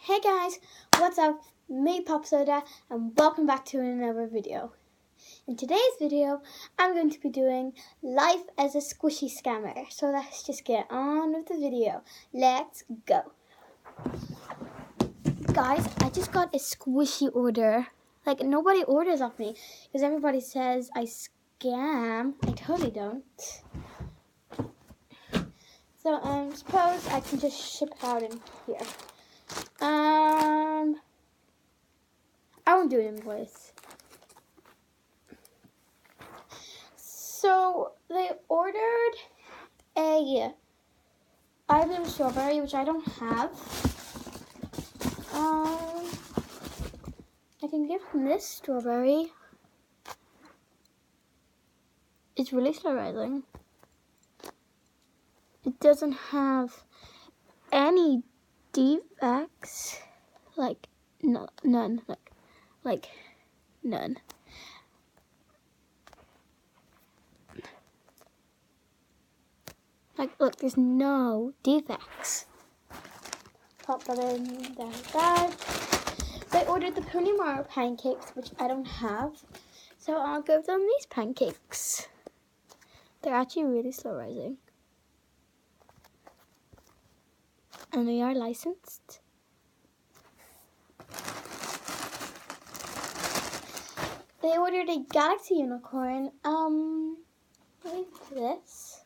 Hey guys, what's up? Me Pop Soda and welcome back to another video. In today's video, I'm going to be doing life as a squishy scammer. So let's just get on with the video. Let's go. Guys, I just got a squishy order. Like nobody orders off me because everybody says I scam. I totally don't. So suppose I can just ship it out in here. I won't do an invoice. So they ordered a item strawberry, which I don't have. I can give them this strawberry. It's really slow rising. It doesn't have any defects, like none, like none. Like, look, there's no defects. Pop that in there like that. They ordered the Pony Maro pancakes, which I don't have, so I'll give them these pancakes. They're actually really slow rising. And they are licensed. They ordered a Galaxy Unicorn. What is this?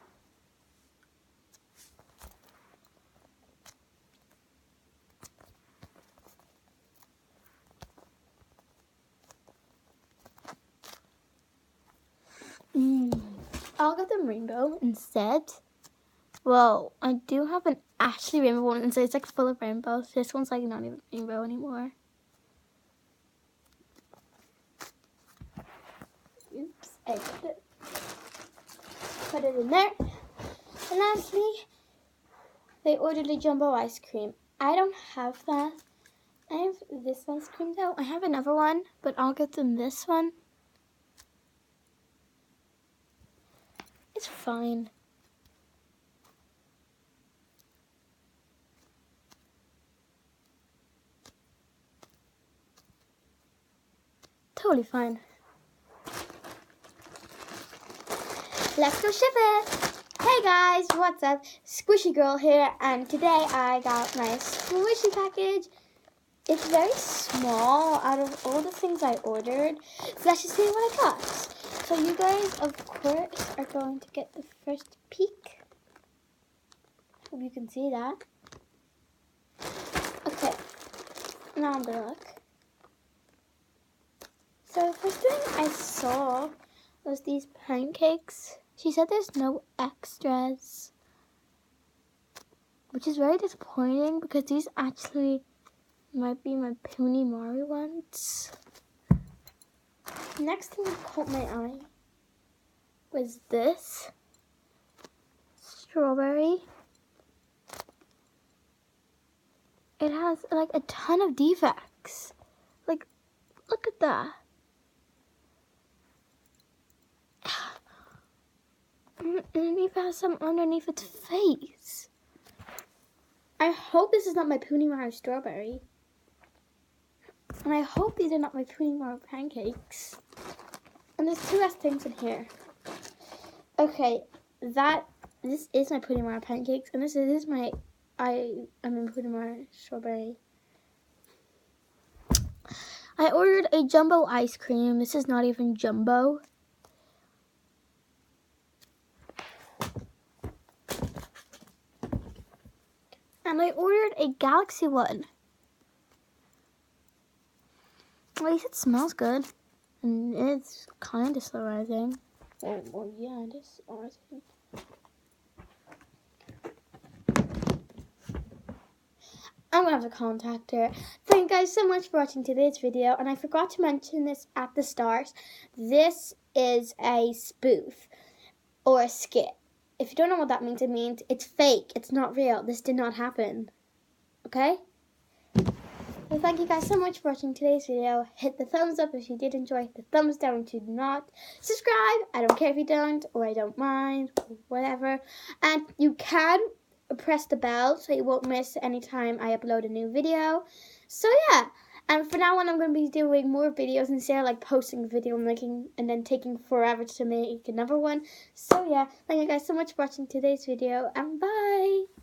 I'll get them rainbow instead. Well, I do have an Ashley rainbow one, and so it's like full of rainbows. This one's like not even rainbow anymore. Oops, I got it. Put it in there. And lastly, they ordered a jumbo ice cream. I don't have that. I have this ice cream though. I have another one, but I'll get them this one. It's fine. Totally fine. Let's go ship it. Hey guys, what's up? Squishy Girl here, and today I got my squishy package. It's very small out of all the things I ordered. So let's just see what I got. So you guys, of course, are going to get the first peek. Hope you can see that. Okay, now I'm gonna look. So the first thing I saw was these pancakes. She said there's no extras, which is very disappointing because these actually might be my Pony Maro ones. Next thing that caught my eye was this strawberry. It has like a ton of defects. Like, look at that. And it even has some underneath its face. I hope this is not my Pony Maro strawberry. And I hope these are not my Pony Maro pancakes. And there's two less things in here. Okay, this is my Pony Maro pancakes, and this is my Pony Maro strawberry. I ordered a jumbo ice cream. This is not even jumbo. And I ordered a Galaxy one. At least it smells good. And it's kind of slow rising. Oh yeah, it is slow rising. I'm going to have to contact her. Thank you guys so much for watching today's video. And I forgot to mention this at the start. This is a spoof or a skit. If you don't know what that means, it means it's fake. It's not real. This did not happen. Okay? So thank you guys so much for watching today's video. Hit the thumbs up if you did enjoy. Hit the thumbs down if you did not. Subscribe. I don't care if you don't, or I don't mind, or whatever. And you can press the bell so you won't miss any time I upload a new video. So yeah, and for now on I'm going to be doing more videos instead of like posting a video and then taking forever to make another one. So yeah, thank you guys so much for watching today's video, and bye!